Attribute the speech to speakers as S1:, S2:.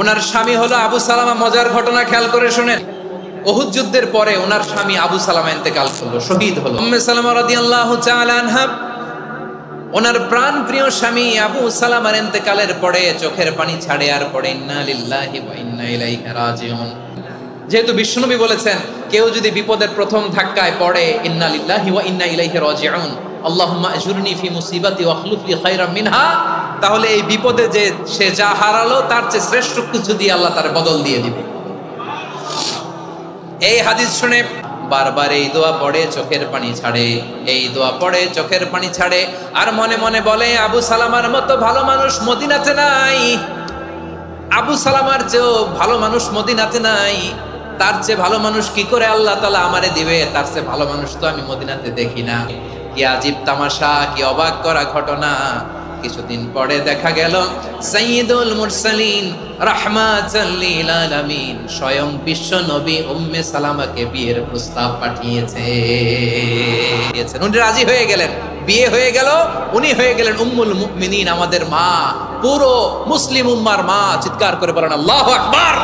S1: ওনার স্বামী হলো আবু সালামা। মজার ঘটনা খেয়াল করে শুনেন। উহুদ যুদ্ধের পরে ওনার স্বামী আবু সালামা ইন্তেকাল করলো, শহীদ হলো। উম্মে সালামা রাদিয়াল্লাহু তাআলা আনহা, ওনার প্রাণ প্রিয় স্বামী আবু সালামার ইন্তেকালের পরে চোখের পানি ছাড়ে আর পড়ে ইন্না লিল্লাহি ওয়া ইন্না ইলাইহি রাজিউন। যেহেতু বিশ্বনবী বলেছেন কেউ যদি বিপদের প্রথম ধাক্কায় পড়ে ইন্না লিল্লাহি ওয়া ইন্না ইলাইহি রাজিউন, আল্লাহুম্মা আজুরনি ফি মুসিবাতি ওয়া আখলুফ লি খায়রাম মিনহা, তাহলে এই বিপদে যে সে যা হারালো তার চেয়ে শ্রেষ্ঠ কিছু দিয়ে আল্লাহ তার বদল দিয়ে দিবে। এই হাদিস শুনে বারবার এই দোয়া পড়ে, চোখের পানি ছাড়ে, এই দোয়া পড়ে, চোখের পানি ছাড়ে, আর মনে মনে বলে আবু সালামার মতো ভালো মানুষ মদিনাতে নাই, আবু সালামার চেয়েও ভালো মানুষ মদিনাতে নাই, তার চেয়ে ভালো মানুষ কি করে আল্লাহ তাআলা আমারে দিবে, তার চেয়ে ভালো মানুষ তো আমি মদিনাতে দেখি না। কি আজীব তামাশা, কি অবাক করা ঘটনা। কিছুদিন পরে দেখা গেল সাইয়্যিদুল মুরসালিন রাহমাতাল লিল আলামিন স্বয়ং বিশ্ব নবী উম্মে সালামাকে বিয়ের প্রস্তাব পাঠিয়েছেন। উনি রাজি হয়ে গেলেন, বিয়ে হয়ে গেল, উনি হয়ে গেলেন উম্মুল মুমিনিন, আমাদের মা, পুরো মুসলিম উম্মার মা। চিৎকার করে বলেন আল্লাহু আকবার।